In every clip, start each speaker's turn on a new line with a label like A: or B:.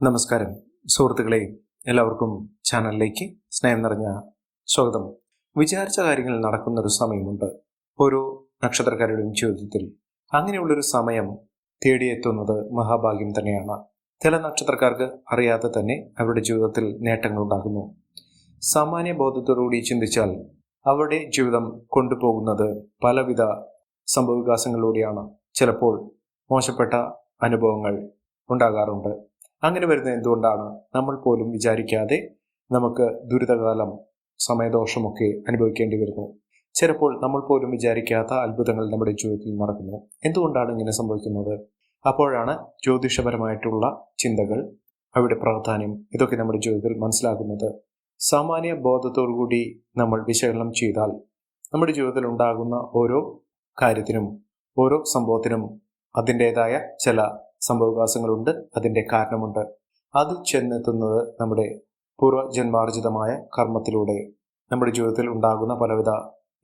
A: നമസ്കാരം സുഹൃത്തുക്കളെ, എല്ലാവർക്കും ചാനലിലേക്ക് സ്നേഹം നിറഞ്ഞ സ്വാഗതം. വിചാരിച്ച കാര്യങ്ങൾ നടക്കുന്നൊരു സമയമുണ്ട് ഓരോ നക്ഷത്രക്കാരുടെയും ജീവിതത്തിൽ. അങ്ങനെയുള്ളൊരു സമയം തേടിയെത്തുന്നത് മഹാഭാഗ്യം തന്നെയാണ്. ചില നക്ഷത്രക്കാർക്ക് അറിയാതെ തന്നെ അവരുടെ ജീവിതത്തിൽ നേട്ടങ്ങൾ ഉണ്ടാകുന്നു. സാമാന്യ ബോധത്തോടുകൂടി ചിന്തിച്ചാൽ അവരുടെ ജീവിതം കൊണ്ടുപോകുന്നത് പലവിധ സംഭവവികാസങ്ങളിലൂടെയാണ്. ചിലപ്പോൾ മോശപ്പെട്ട അനുഭവങ്ങൾ ഉണ്ടാകാറുണ്ട്. അങ്ങനെ വരുന്നത് എന്തുകൊണ്ടാണ്? നമ്മൾ പോലും വിചാരിക്കാതെ നമുക്ക് ദുരിതകാലം, സമയദോഷമൊക്കെ അനുഭവിക്കേണ്ടി വരുന്നു. ചിലപ്പോൾ നമ്മൾ പോലും വിചാരിക്കാത്ത അത്ഭുതങ്ങൾ നമ്മുടെ ജീവിതത്തിൽ നടക്കുന്നു. എന്തുകൊണ്ടാണ് ഇങ്ങനെ സംഭവിക്കുന്നത്? അപ്പോഴാണ് ജ്യോതിഷപരമായിട്ടുള്ള ചിന്തകൾ, അവയുടെ പ്രാധാന്യം, ഇതൊക്കെ നമ്മുടെ ജീവിതത്തിൽ മനസ്സിലാക്കുന്നത്. സാമാന്യ ബോധത്തോടുകൂടി നമ്മൾ വിശകലനം ചെയ്താൽ നമ്മുടെ ജീവിതത്തിൽ ഉണ്ടാകുന്ന ഓരോ കാര്യത്തിനും, ഓരോ സംഭവത്തിനും അതിൻ്റെതായ ചില സംഭവവികാസങ്ങളുണ്ട്, അതിൻ്റെ കാരണമുണ്ട്. അത് ചെന്നെത്തുന്നത് നമ്മുടെ പൂർവ്വജന്മാർജിതമായ കർമ്മത്തിലൂടെ നമ്മുടെ ജീവിതത്തിൽ ഉണ്ടാകുന്ന പലവിധ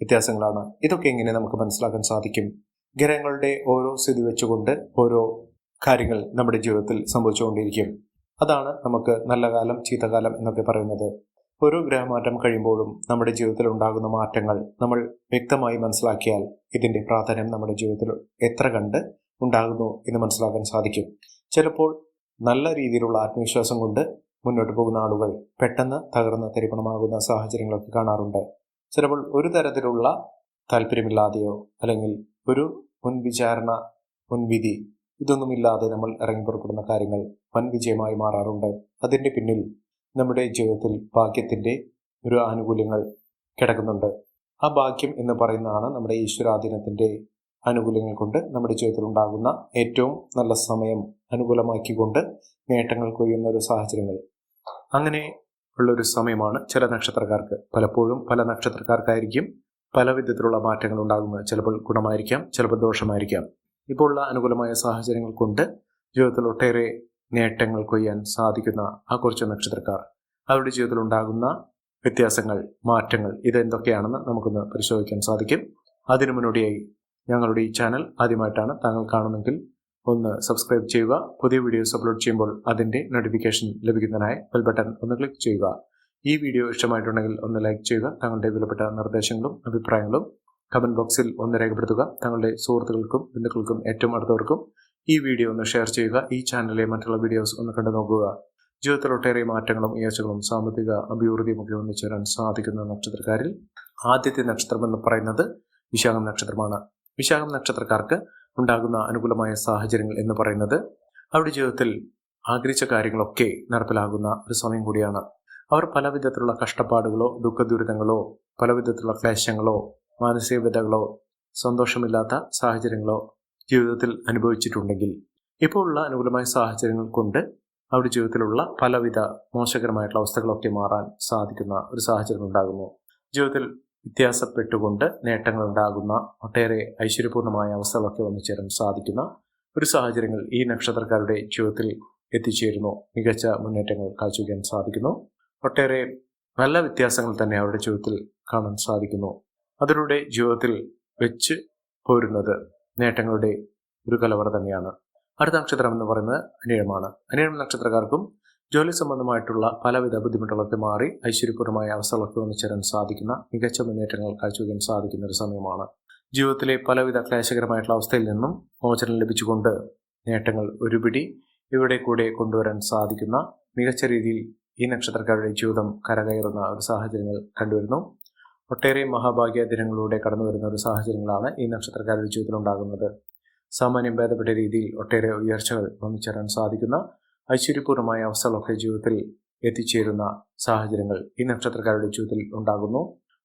A: വ്യത്യാസങ്ങളാണ്. ഇതൊക്കെ എങ്ങനെ നമുക്ക് മനസ്സിലാക്കാൻ സാധിക്കും? ഗ്രഹങ്ങളുടെ ഓരോ സ്ഥിതി വെച്ചുകൊണ്ട് ഓരോ കാര്യങ്ങൾ നമ്മുടെ ജീവിതത്തിൽ സംഭവിച്ചുകൊണ്ടിരിക്കും. അതാണ് നമുക്ക് നല്ല കാലം, ചീത്തകാലം എന്നൊക്കെ പറയുന്നത്. ഓരോ ഗ്രഹമാറ്റം കഴിയുമ്പോഴും നമ്മുടെ ജീവിതത്തിൽ ഉണ്ടാകുന്ന മാറ്റങ്ങൾ നമ്മൾ വ്യക്തമായി മനസ്സിലാക്കിയാൽ ഇതിൻ്റെ പ്രാധാന്യം നമ്മുടെ ജീവിതത്തിൽ എത്ര കണ്ട് ഉണ്ടാകുന്നു എന്ന് മനസ്സിലാക്കാൻ സാധിക്കും. ചിലപ്പോൾ നല്ല രീതിയിലുള്ള ആത്മവിശ്വാസം കൊണ്ട് മുന്നോട്ട് പോകുന്ന ആളുകൾ പെട്ടെന്ന് തകർന്ന് തരിപ്പണമാകുന്ന സാഹചര്യങ്ങളൊക്കെ കാണാറുണ്ട്. ചിലപ്പോൾ ഒരു തരത്തിലുള്ള താല്പര്യമില്ലാതെയോ അല്ലെങ്കിൽ ഒരു മുൻവിചാരണ, മുൻവിധി ഇതൊന്നുമില്ലാതെ നമ്മൾ ഇറങ്ങി പുറപ്പെടുന്ന കാര്യങ്ങൾ വൻ വിജയമായി മാറാറുണ്ട്. അതിൻ്റെ പിന്നിൽ നമ്മുടെ ജീവിതത്തിൽ ഭാഗ്യത്തിൻ്റെ ഒരു ആനുകൂല്യങ്ങൾ കിടക്കുന്നുണ്ട്. ആ ഭാഗ്യം എന്ന് പറയുന്നതാണ് നമ്മുടെ ഈശ്വരാധീനത്തിൻ്റെ ആനുകൂല്യങ്ങൾ കൊണ്ട് നമ്മുടെ ജീവിതത്തിൽ ഉണ്ടാകുന്ന ഏറ്റവും നല്ല സമയം അനുകൂലമാക്കിക്കൊണ്ട് നേട്ടങ്ങൾ കൊയ്യുന്ന ഒരു സാഹചര്യങ്ങൾ. അങ്ങനെ ഉള്ളൊരു സമയമാണ് ചില നക്ഷത്രക്കാർക്ക്. പലപ്പോഴും പല നക്ഷത്രക്കാർക്കായിരിക്കും പല വിധത്തിലുള്ള മാറ്റങ്ങൾ ഉണ്ടാകുന്നത്. ചിലപ്പോൾ ഗുണമായിരിക്കാം, ചിലപ്പോൾ ദോഷമായിരിക്കാം. ഇപ്പോൾ ഉള്ള അനുകൂലമായ സാഹചര്യങ്ങൾ കൊണ്ട് ജീവിതത്തിൽ ഒട്ടേറെ നേട്ടങ്ങൾ കൊയ്യാൻ സാധിക്കുന്ന ആ കുറച്ച് നക്ഷത്രക്കാർ, അവരുടെ ജീവിതത്തിൽ ഉണ്ടാകുന്ന വ്യത്യാസങ്ങൾ, മാറ്റങ്ങൾ ഇതെന്തൊക്കെയാണെന്ന് നമുക്കൊന്ന് പരിശോധിക്കാൻ സാധിക്കും. അതിനു മുന്നോടിയായി ഞങ്ങളുടെ ഈ ചാനൽ ആദ്യമായിട്ടാണ് താങ്കൾ കാണുമെങ്കിൽ ഒന്ന് സബ്സ്ക്രൈബ് ചെയ്യുക. പുതിയ വീഡിയോസ് അപ്ലോഡ് ചെയ്യുമ്പോൾ അതിൻ്റെ നോട്ടിഫിക്കേഷൻ ലഭിക്കുന്നതിനായി ബെൽ ബട്ടൺ ഒന്ന് ക്ലിക്ക് ചെയ്യുക. ഈ വീഡിയോ ഇഷ്ടമായിട്ടുണ്ടെങ്കിൽ ഒന്ന് ലൈക്ക് ചെയ്യുക. താങ്കളുടെ വിലപ്പെട്ട നിർദ്ദേശങ്ങളും അഭിപ്രായങ്ങളും കമൻറ്റ് ബോക്സിൽ ഒന്ന് രേഖപ്പെടുത്തുക. താങ്കളുടെ സുഹൃത്തുക്കൾക്കും ബന്ധുക്കൾക്കും ഏറ്റവും അടുത്തവർക്കും ഈ വീഡിയോ ഒന്ന് ഷെയർ ചെയ്യുക. ഈ ചാനലിലെ മറ്റുള്ള വീഡിയോസ് ഒന്ന് കണ്ടു നോക്കുക. ജീവിതത്തിൽ ഒട്ടേറെ മാറ്റങ്ങളും ഉയർച്ചകളും സാമ്പത്തിക അഭിവൃദ്ധിയും ഒക്കെ ഒന്നിച്ചേരാൻ സാധിക്കുന്ന നക്ഷത്രക്കാരിൽ ആദ്യത്തെ നക്ഷത്രം എന്ന് പറയുന്നത് വിശാഖം നക്ഷത്രമാണ്. വിശാഖം നക്ഷത്രക്കാർക്ക് ഉണ്ടാകുന്ന അനുകൂലമായ സാഹചര്യങ്ങൾ എന്ന് പറയുന്നത് അവരുടെ ജീവിതത്തിൽ ആഗ്രഹിച്ച കാര്യങ്ങളൊക്കെ നടപ്പിലാകുന്ന ഒരു സമയം കൂടിയാണ്. അവർ പല വിധത്തിലുള്ള കഷ്ടപ്പാടുകളോ ദുഃഖദുരിതങ്ങളോ പല വിധത്തിലുള്ള ക്ലേശങ്ങളോ മാനസിക വ്യതകളോ സന്തോഷമില്ലാത്ത സാഹചര്യങ്ങളോ ജീവിതത്തിൽ അനുഭവിച്ചിട്ടുണ്ടെങ്കിൽ ഇപ്പോൾ ഉള്ള അനുകൂലമായ സാഹചര്യങ്ങൾ കൊണ്ട് അവരുടെ ജീവിതത്തിലുള്ള പലവിധ മോശകരമായിട്ടുള്ള അവസ്ഥകളൊക്കെ മാറാൻ സാധിക്കുന്ന ഒരു സാഹചര്യം ഉണ്ടാകുന്നു. ജീവിതത്തിൽ വ്യത്യാസപ്പെട്ടുകൊണ്ട് നേട്ടങ്ങൾ ഉണ്ടാകുന്ന ഒട്ടേറെ ഐശ്വര്യപൂർണമായ അവസ്ഥകളൊക്കെ ഒന്നിച്ചേരാൻ സാധിക്കുന്ന ഒരു സാഹചര്യങ്ങൾ ഈ നക്ഷത്രക്കാരുടെ ജീവിതത്തിൽ എത്തിച്ചേരുന്നു. മികച്ച മുന്നേറ്റങ്ങൾ കാഴ്ചവെക്കാൻ സാധിക്കുന്നു. ഒട്ടേറെ നല്ല വ്യത്യാസങ്ങൾ തന്നെ അവരുടെ ജീവിതത്തിൽ കാണാൻ സാധിക്കുന്നു. അതിലൂടെ ജീവിതത്തിൽ വെച്ച് പോരുന്നത് നേട്ടങ്ങളുടെ ഒരു കലവറ തന്നെയാണ്. അടുത്ത നക്ഷത്രം എന്ന് പറയുന്നത് അനിഴമാണ്. അനിഴം നക്ഷത്രക്കാർക്കും ജോലി സംബന്ധമായിട്ടുള്ള പലവിധ ബുദ്ധിമുട്ടുകളൊക്കെ മാറി ഐശ്വര്യപൂർണമായ അവസ്ഥകളൊക്കെ ഒന്നിച്ചേരാൻ സാധിക്കുന്ന മികച്ച മുന്നേറ്റങ്ങൾ കാഴ്ചവെക്കാൻ സാധിക്കുന്ന ഒരു സമയമാണ്. ജീവിതത്തിലെ പലവിധ ക്ലേശകരമായിട്ടുള്ള അവസ്ഥയിൽ നിന്നും മോചനം ലഭിച്ചുകൊണ്ട് നേട്ടങ്ങൾ ഒരുപിടി ഇവിടെ കൂടെ കൊണ്ടുവരാൻ സാധിക്കുന്ന മികച്ച രീതിയിൽ ഈ നക്ഷത്രക്കാരുടെ ജീവിതം കരകയറുന്ന ഒരു സാഹചര്യങ്ങൾ കണ്ടുവരുന്നു. ഒട്ടേറെ മഹാഭാഗ്യ ദിനങ്ങളിലൂടെ കടന്നു വരുന്ന ഒരു സാഹചര്യങ്ങളാണ് ഈ നക്ഷത്രക്കാരുടെ ജീവിതത്തിൽ ഉണ്ടാകുന്നത്. സാമാന്യം ഭേദപ്പെട്ട രീതിയിൽ ഒട്ടേറെ ഉയർച്ചകൾ ഒന്നിച്ചേരാൻ സാധിക്കുന്ന ഐശ്വര്യപൂർണമായ അവസ്ഥകളൊക്കെ ജീവിതത്തിൽ എത്തിച്ചേരുന്ന സാഹചര്യങ്ങൾ ഈ നക്ഷത്രക്കാരുടെ ജീവിതത്തിൽ ഉണ്ടാകുന്നു.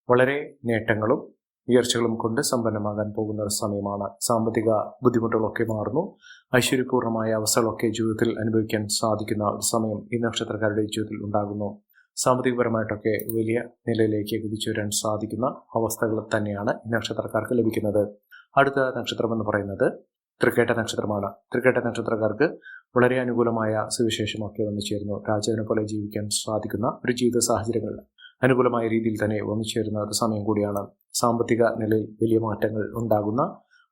A: വളരെ നേട്ടങ്ങളും ഉയർച്ചകളും കൊണ്ട് സമ്പന്നമാകാൻ പോകുന്ന ഒരു സമയമാണ്. സാമ്പത്തിക ബുദ്ധിമുട്ടുകളൊക്കെ മാറുന്നു. ഐശ്വര്യപൂർണമായ അവസ്ഥകളൊക്കെ ജീവിതത്തിൽ അനുഭവിക്കാൻ സാധിക്കുന്ന ഒരു സമയം ഈ നക്ഷത്രക്കാരുടെ ജീവിതത്തിൽ ഉണ്ടാകുന്നു. സാമ്പത്തികപരമായിട്ടൊക്കെ വലിയ നിലയിലേക്ക് കുതിച്ചു വരാൻ സാധിക്കുന്ന അവസ്ഥകൾ തന്നെയാണ് ഈ നക്ഷത്രക്കാർക്ക് ലഭിക്കുന്നത്. അടുത്ത നക്ഷത്രം എന്ന് പറയുന്നത് തൃക്കേട്ട നക്ഷത്രമാണ്. തൃക്കേട്ട നക്ഷത്രക്കാർക്ക് വളരെ അനുകൂലമായ സുവിശേഷമൊക്കെ ഒന്നിച്ചേരുന്നു. രാജാവിനെ പോലെ ജീവിക്കാൻ സാധിക്കുന്ന ഒരു ജീവിത സാഹചര്യങ്ങൾ അനുകൂലമായ രീതിയിൽ തന്നെ ഒന്നിച്ചേരുന്ന ഒരു സമയം കൂടിയാണ്. സാമ്പത്തിക നിലയിൽ വലിയ മാറ്റങ്ങൾ ഉണ്ടാകുന്ന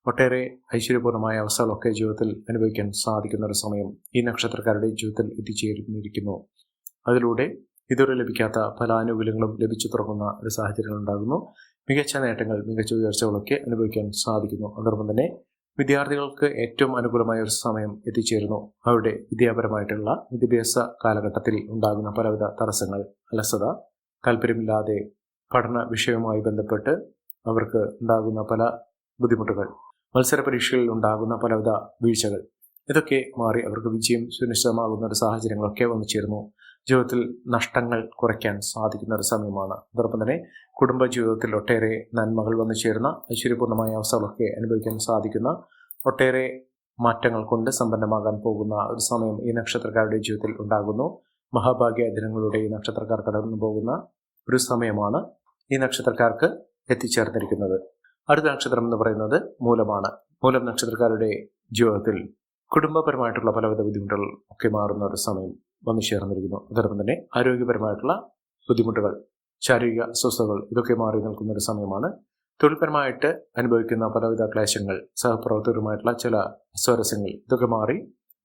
A: ഒട്ടേറെ ഐശ്വര്യപൂർണമായ അവസ്ഥകളൊക്കെ ജീവിതത്തിൽ അനുഭവിക്കാൻ സാധിക്കുന്ന ഒരു സമയം ഈ നക്ഷത്രക്കാരുടെ ജീവിതത്തിൽ എത്തിച്ചേർന്നിരിക്കുന്നു. അതിലൂടെ ഇതുവരെ ലഭിക്കാത്ത പല ആനുകൂല്യങ്ങളും ലഭിച്ചു തുടങ്ങുന്ന ഒരു സാഹചര്യങ്ങൾ ഉണ്ടാകുന്നു. മികച്ച നേട്ടങ്ങൾ, മികച്ച ഉയർച്ചകളൊക്കെ അനുഭവിക്കാൻ സാധിക്കുന്നു. അതോടൊപ്പം തന്നെ വിദ്യാർത്ഥികൾക്ക് ഏറ്റവും അനുകൂലമായ ഒരു സമയം എത്തിച്ചേരുന്നു. അവരുടെ വിദ്യാപരമായിട്ടുള്ള വിദ്യാഭ്യാസ കാലഘട്ടത്തിൽ ഉണ്ടാകുന്ന പലവിധ തടസ്സങ്ങൾ, അലസത, താല്പര്യമില്ലാതെ പഠന വിഷയവുമായി ബന്ധപ്പെട്ട് അവർക്ക് ഉണ്ടാകുന്ന പല ബുദ്ധിമുട്ടുകൾ, മത്സര പരീക്ഷകളിൽ ഉണ്ടാകുന്ന പലവിധ വീഴ്ചകൾ, ഇതൊക്കെ മാറി അവർക്ക് വിജയം സുനിശ്ചിതമാകുന്ന ഒരു സാഹചര്യങ്ങളൊക്കെ വന്നു ചേരുന്നു. ജീവിതത്തിൽ നഷ്ടങ്ങൾ കുറയ്ക്കാൻ സാധിക്കുന്ന ഒരു സമയമാണ്. അതോടൊപ്പം തന്നെ കുടുംബ ജീവിതത്തിൽ ഒട്ടേറെ നന്മകൾ വന്നു ചേരുന്ന ഐശ്വര്യപൂർണമായ അവസ്ഥകളൊക്കെ അനുഭവിക്കാൻ സാധിക്കുന്ന, ഒട്ടേറെ മാറ്റങ്ങൾ കൊണ്ട് സമ്പന്നമാകാൻ പോകുന്ന ഒരു സമയം ഈ നക്ഷത്രക്കാരുടെ ജീവിതത്തിൽ ഉണ്ടാകുന്നു. മഹാഭാഗ്യ ദിനങ്ങളുടെ ഈ നക്ഷത്രക്കാർ കടന്നു പോകുന്ന ഒരു സമയമാണ് ഈ നക്ഷത്രക്കാർക്ക് എത്തിച്ചേർന്നിരിക്കുന്നത്. അടുത്ത നക്ഷത്രം എന്ന് പറയുന്നത് മൂലമാണ്. മൂലം നക്ഷത്രക്കാരുടെ ജീവിതത്തിൽ കുടുംബപരമായിട്ടുള്ള പലവിധ ബുദ്ധിമുട്ടുകൾ ഒക്കെ മാറുന്ന ഒരു സമയം വന്നു ചേർന്നിരിക്കുന്നു. അതോടൊപ്പം തന്നെ ആരോഗ്യപരമായിട്ടുള്ള ബുദ്ധിമുട്ടുകൾ, ശാരീരിക അസ്വസ്ഥതകൾ, ഇതൊക്കെ മാറി നിൽക്കുന്ന ഒരു സമയമാണ്. തൊഴിൽപരമായിട്ട് അനുഭവിക്കുന്ന പലവിധ ക്ലേശങ്ങൾ, സഹപ്രവർത്തകരുമായിട്ടുള്ള ചില സ്വാരസ്യങ്ങൾ, ഇതൊക്കെ മാറി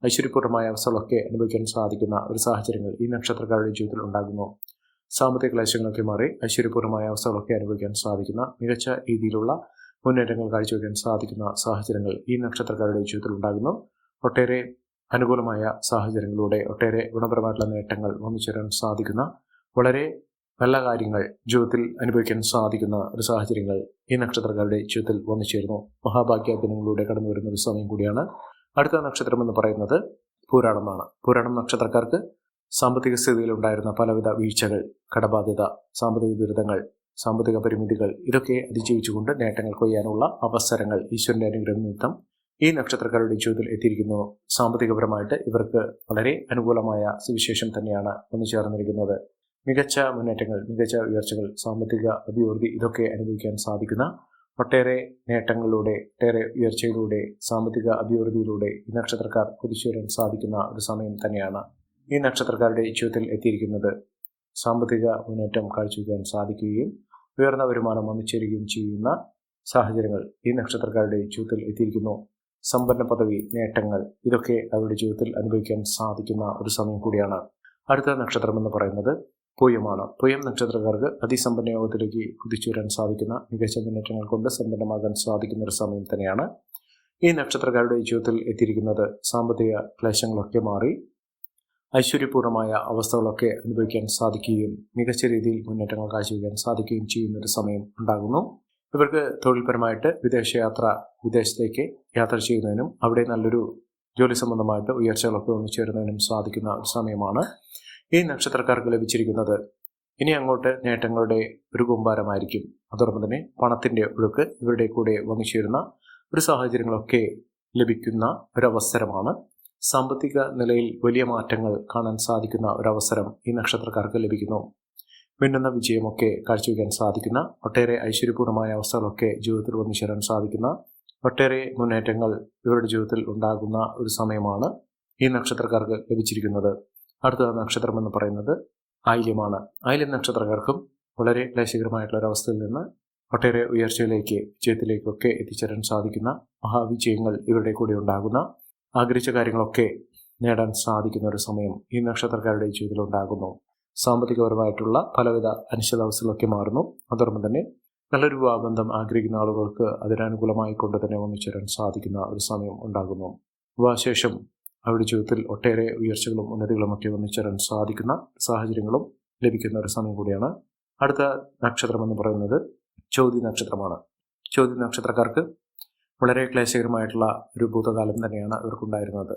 A: ഐശ്വര്യപൂർണമായ അവസ്ഥകളൊക്കെ അനുഭവിക്കാൻ സാധിക്കുന്ന ഒരു സാഹചര്യങ്ങൾ ഈ നക്ഷത്രക്കാരുടെ ജീവിതത്തിൽ ഉണ്ടാകുന്നു. സാമ്പത്തിക ക്ലേശങ്ങളൊക്കെ മാറി ഐശ്വര്യപൂർണമായ അവസ്ഥകളൊക്കെ അനുഭവിക്കാൻ സാധിക്കുന്ന, മികച്ച രീതിയിലുള്ള മുന്നേറ്റങ്ങൾ കാഴ്ചവെക്കാൻ സാധിക്കുന്ന സാഹചര്യങ്ങൾ ഈ നക്ഷത്രക്കാരുടെ ജീവിതത്തിൽ ഉണ്ടാകുന്നു. ഒട്ടേറെ അനുകൂലമായ സാഹചര്യങ്ങളിലൂടെ ഒട്ടേറെ ഗുണപരമായിട്ടുള്ള നേട്ടങ്ങൾ വന്നു ചേരാൻ സാധിക്കുന്ന, വളരെ നല്ല കാര്യങ്ങൾ ജീവിതത്തിൽ അനുഭവിക്കാൻ സാധിക്കുന്ന ഒരു സാഹചര്യങ്ങൾ ഈ നക്ഷത്രക്കാരുടെ ജീവിതത്തിൽ വന്നു ചേരുന്നു. മഹാഭാഗ്യ ദിനങ്ങളിലൂടെ കടന്നു വരുന്ന ഒരു സമയം കൂടിയാണ്. അടുത്ത നക്ഷത്രം എന്ന് പറയുന്നത് പൂരാടമാണ്. പൂരാടം നക്ഷത്രക്കാർക്ക് സാമ്പത്തിക സ്ഥിതിയിൽ ഉണ്ടായിരുന്ന പലവിധ വീഴ്ചകൾ, കടബാധ്യത, സാമ്പത്തിക ദുരിതങ്ങൾ, സാമ്പത്തിക പരിമിതികൾ, ഇതൊക്കെ അതിജീവിച്ചുകൊണ്ട് നേട്ടങ്ങൾ കൊയ്യാനുള്ള അവസരങ്ങൾ ഈശ്വരന്റെ അനുഗ്രഹം നിമിത്തം ഈ നക്ഷത്രക്കാരുടെ ജീവിതത്തിൽ എത്തിയിരിക്കുന്നു. സാമ്പത്തികപരമായിട്ട് ഇവർക്ക് വളരെ അനുകൂലമായ സുവിശേഷം തന്നെയാണ് വന്നു ചേർന്നിരിക്കുന്നത്. മികച്ച മുന്നേറ്റങ്ങൾ, മികച്ച ഉയർച്ചകൾ, സാമ്പത്തിക അഭിവൃദ്ധി, ഇതൊക്കെ അനുഭവിക്കാൻ സാധിക്കുന്ന, ഒട്ടേറെ നേട്ടങ്ങളിലൂടെ, ഒട്ടേറെ ഉയർച്ചയിലൂടെ, സാമ്പത്തിക അഭിവൃദ്ധിയിലൂടെ ഈ നക്ഷത്രക്കാർ കുതിച്ചുവരാൻ സാധിക്കുന്ന ഒരു സമയം തന്നെയാണ് ഈ നക്ഷത്രക്കാരുടെ ജീവിതത്തിൽ എത്തിയിരിക്കുന്നത്. സാമ്പത്തിക മുന്നേറ്റം കാഴ്ചവെക്കാൻ സാധിക്കുകയും ഉയർന്ന വരുമാനം വന്നു ചേരുകയും ചെയ്യുന്ന സാഹചര്യങ്ങൾ ഈ നക്ഷത്രക്കാരുടെ ജീവിതത്തിൽ എത്തിയിരിക്കുന്നു. സമ്പന്ന പദവി, നേട്ടങ്ങൾ, ഇതൊക്കെ അവരുടെ ജീവിതത്തിൽ അനുഭവിക്കാൻ സാധിക്കുന്ന ഒരു സമയം കൂടിയാണ്. അടുത്ത നക്ഷത്രം എന്ന് പറയുന്നത് പൂയമാണ്. പൂയം നക്ഷത്രക്കാർക്ക് അതിസമ്പന്ന യോഗത്തിലേക്ക് കുതിച്ചുവരാൻ സാധിക്കുന്ന, മികച്ച മുന്നേറ്റങ്ങൾ കൊണ്ട് സമ്പന്നമാകാൻ സാധിക്കുന്ന ഒരു സമയം തന്നെയാണ് ഈ നക്ഷത്രക്കാരുടെ ജീവിതത്തിൽ എത്തിയിരിക്കുന്നത്. സാമ്പത്തിക ക്ലേശങ്ങളൊക്കെ മാറി ഐശ്വര്യപൂർണമായ അവസ്ഥകളൊക്കെ അനുഭവിക്കാൻ സാധിക്കുകയും മികച്ച രീതിയിൽ മുന്നേറ്റങ്ങൾ കാഴ്ചവെക്കാൻ സാധിക്കുകയും ചെയ്യുന്ന ഒരു സമയം ഉണ്ടാകുന്നു. ഇവർക്ക് തൊഴിൽപരമായിട്ട് വിദേശത്തേക്ക് യാത്ര ചെയ്യുന്നതിനും അവിടെ നല്ലൊരു ജോലി സംബന്ധമായിട്ട് ഉയർച്ചകളൊക്കെ വന്നു ചേരുന്നതിനും സാധിക്കുന്ന ഒരു സമയമാണ് ഈ നക്ഷത്രക്കാർക്ക് ലഭിച്ചിരിക്കുന്നത്. ഇനി അങ്ങോട്ട് നേട്ടങ്ങളുടെ ഒരു കൂമ്പാരമായിരിക്കും. അതോടൊപ്പം തന്നെ പണത്തിൻ്റെ ഒഴുക്ക് ഇവരുടെ കൂടെ വന്നു ചേരുന്ന ഒരു സാഹചര്യങ്ങളൊക്കെ ലഭിക്കുന്ന ഒരവസരമാണ്. സാമ്പത്തിക നിലയിൽ വലിയ മാറ്റങ്ങൾ കാണാൻ സാധിക്കുന്ന ഒരവസരം ഈ നക്ഷത്രക്കാർക്ക് ലഭിക്കുന്നു. മിന്നുന്ന വിജയമൊക്കെ കാഴ്ചവെക്കാൻ സാധിക്കുന്ന, ഒട്ടേറെ ഐശ്വര്യപൂർണമായ അവസ്ഥകളൊക്കെ ജീവിതത്തിൽ വന്നു ചേരാൻ സാധിക്കുന്ന, ഒട്ടേറെ മുന്നേറ്റങ്ങൾ ഇവരുടെ ജീവിതത്തിൽ ഉണ്ടാകുന്ന ഒരു സമയമാണ് ഈ നക്ഷത്രക്കാർക്ക് ലഭിച്ചിരിക്കുന്നത്. അടുത്ത നക്ഷത്രം എന്ന് പറയുന്നത് ആയില്യമാണ്. ആയില്യം നക്ഷത്രക്കാർക്കും വളരെ ക്ലേശകരമായിട്ടുള്ള ഒരവസ്ഥയിൽ നിന്ന് ഒട്ടേറെ ഉയർച്ചയിലേക്ക്, വിജയത്തിലേക്കൊക്കെ എത്തിച്ചേരാൻ സാധിക്കുന്ന, മഹാവിജയങ്ങൾ ഇവരുടെ കൂടെ ഉണ്ടാകുന്ന, ആഗ്രഹിച്ച കാര്യങ്ങളൊക്കെ നേടാൻ സാധിക്കുന്ന ഒരു സമയം ഈ നക്ഷത്രക്കാരുടെ ജീവിതത്തിൽ ഉണ്ടാകുന്നു. സാമ്പത്തികപരമായിട്ടുള്ള പലവിധ അനിശ്ചിതാവസ്ഥകളൊക്കെ മാറുന്നു. അതോടൊപ്പം തന്നെ നല്ലൊരു വിവാഹബന്ധം ആഗ്രഹിക്കുന്ന ആളുകൾക്ക് അതിനനുകൂലമായി കൊണ്ട് തന്നെ വന്നു ചേരാൻ സാധിക്കുന്ന ഒരു സമയം ഉണ്ടാകുന്നു. വിവാഹശേഷം അവരുടെ ജീവിതത്തിൽ ഒട്ടേറെ ഉയർച്ചകളും ഉന്നതികളും ഒക്കെ വന്നു ചേരാൻ സാധിക്കുന്ന സാഹചര്യങ്ങളും ലഭിക്കുന്ന ഒരു സമയം കൂടിയാണ്. അടുത്ത നക്ഷത്രം എന്ന് പറയുന്നത് ചോതി നക്ഷത്രമാണ്. ചോതി നക്ഷത്രക്കാർക്ക് വളരെ ക്ലേശകരമായിട്ടുള്ള ഒരു ഭൂതകാലം തന്നെയാണ് ഇവർക്കുണ്ടായിരുന്നത്.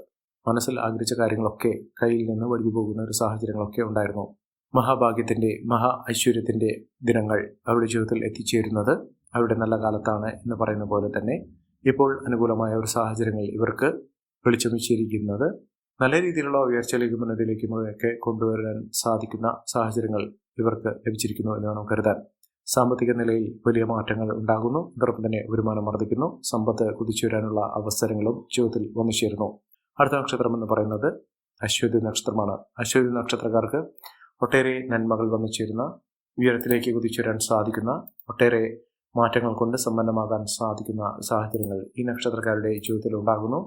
A: മനസ്സിൽ ആഗ്രഹിച്ച കാര്യങ്ങളൊക്കെ കയ്യിൽ നിന്ന് വഴുതി പോകുന്ന ഒരു സാഹചര്യങ്ങളൊക്കെ ഉണ്ടായിരുന്നു. മഹാഭാഗ്യത്തിൻ്റെ, മഹാ ഐശ്വര്യത്തിൻ്റെ ദിനങ്ങൾ അവരുടെ ജീവിതത്തിൽ എത്തിച്ചേരുന്നത് അവരുടെ നല്ല കാലത്താണ് എന്ന് പറയുന്ന പോലെ തന്നെ ഇപ്പോൾ അനുകൂലമായ ഒരു സാഹചര്യങ്ങൾ ഇവർക്ക് വെളിച്ചം വെച്ചിരിക്കുന്നത് നല്ല രീതിയിലുള്ള ഉയർച്ചയിലേക്കും ഉന്നതിയിലേക്കും ഒക്കെ കൊണ്ടുവരാൻ സാധിക്കുന്ന സാഹചര്യങ്ങൾ ഇവർക്ക് ലഭിച്ചിരിക്കുന്നു എന്ന് വേണം കരുതാൻ. സാമ്പത്തിക നിലയിൽ വലിയ മാറ്റങ്ങൾ ഉണ്ടാകുന്നു. അതോടൊപ്പം തന്നെ വരുമാനം വർദ്ധിക്കുന്നു. സമ്പത്ത് കുതിച്ചുവരാനുള്ള അവസരങ്ങളും ജീവിതത്തിൽ വന്നു ചേരുന്നു. അടുത്ത നക്ഷത്രം എന്ന് പറയുന്നത് അശ്വതി നക്ഷത്രമാണ്. അശ്വതി നക്ഷത്രക്കാർക്ക് ഒട്ടേറെ നന്മകൾ വന്നു ചേരുന്ന, ഉയരത്തിലേക്ക് കുതിച്ചുവരാൻ സാധിക്കുന്ന, ഒട്ടേറെ മാറ്റങ്ങൾ കൊണ്ട് സമ്പന്നമാകാൻ സാധിക്കുന്ന സാഹചര്യങ്ങൾ ഈ നക്ഷത്രക്കാരുടെ ജീവിതത്തിൽ ഉണ്ടാകുന്നു.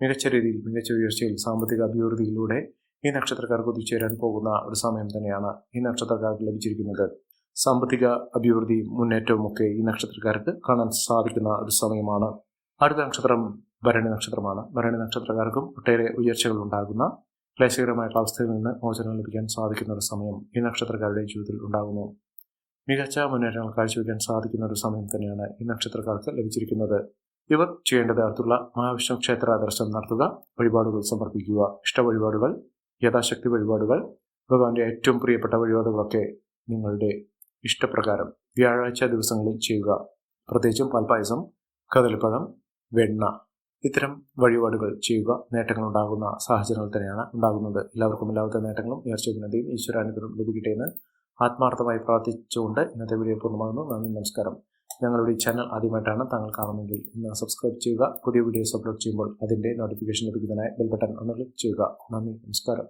A: മികച്ച രീതിയിൽ മികച്ച ഉയർച്ചയിൽ സാമ്പത്തിക അഭിവൃദ്ധിയിലൂടെ ഈ നക്ഷത്രക്കാർ കുതിച്ചുയരാൻ പോകുന്ന ഒരു സമയം തന്നെയാണ് ഈ നക്ഷത്രക്കാർക്ക് ലഭിച്ചിരിക്കുന്നത്. സാമ്പത്തിക അഭിവൃദ്ധി മുന്നേറ്റവും ഒക്കെ ഈ നക്ഷത്രക്കാർക്ക് കാണാൻ സാധിക്കുന്ന ഒരു സമയമാണ്. അടുത്ത നക്ഷത്രം ഭരണി നക്ഷത്രമാണ്. ഭരണി നക്ഷത്രക്കാർക്കും ഒട്ടേറെ ഉയർച്ചകൾ ഉണ്ടാകുന്ന ക്ലേശകരമായ അവസ്ഥയിൽ നിന്ന് മോചനം ലഭിക്കാൻ സാധിക്കുന്ന ഒരു സമയം ഈ നക്ഷത്രക്കാരുടെ ജീവിതത്തിൽ ഉണ്ടാകുന്നു. മികച്ച മുന്നേറ്റങ്ങൾ കാഴ്ചവെക്കാൻ സാധിക്കുന്ന ഒരു സമയം തന്നെയാണ് ഈ നക്ഷത്രക്കാർക്ക് ലഭിച്ചിരിക്കുന്നത്. ഇവർ ചെയ്യേണ്ടത് അടുത്തുള്ള മഹാവിഷ്ണു ക്ഷേത്ര ദർശനം നടത്തുക, വഴിപാടുകൾ സമർപ്പിക്കുക, ഇഷ്ട വഴിപാടുകൾ, യഥാശക്തി വഴിപാടുകൾ, ഭഗവാന്റെ ഏറ്റവും പ്രിയപ്പെട്ട വഴിപാടുകളൊക്കെ നിങ്ങളുടെ ഇഷ്ടപ്രകാരം വ്യാഴാഴ്ച ദിവസങ്ങളിൽ ചെയ്യുക. പ്രത്യേകിച്ചും പാൽപ്പായസം, കദളിപ്പഴം, വെണ്ണ ഇത്തരം വഴിപാടുകൾ ചെയ്യുക. നേട്ടങ്ങൾ ഉണ്ടാകുന്ന സാഹചര്യങ്ങൾ തന്നെയാണ് ഉണ്ടാകുന്നത്. എല്ലാവർക്കും എല്ലാവിധ നേട്ടങ്ങളും ഉയർച്ചയും ഈശ്വരാനുഗ്രഹം ലഭിക്കട്ടെ എന്ന് ആത്മാർത്ഥമായി പ്രാർത്ഥിച്ചുകൊണ്ട് ഇന്നത്തെ വീഡിയോ പൂർണ്ണമാകുന്നു. നന്ദി, നമസ്കാരം. ഞങ്ങളുടെ ഈ ചാനൽ ആദ്യമായിട്ടാണ് താങ്കൾ കാണുമെങ്കിൽ ഇന്ന് സബ്സ്ക്രൈബ് ചെയ്യുക. പുതിയ വീഡിയോസ് അപ്ലോഡ് ചെയ്യുമ്പോൾ അതിൻ്റെ നോട്ടിഫിക്കേഷൻ ലഭിക്കുന്നതിനായി ബെൽ ബട്ടൺ ഒന്ന് ക്ലിക്ക് ചെയ്യുക. നന്ദി, നമസ്കാരം.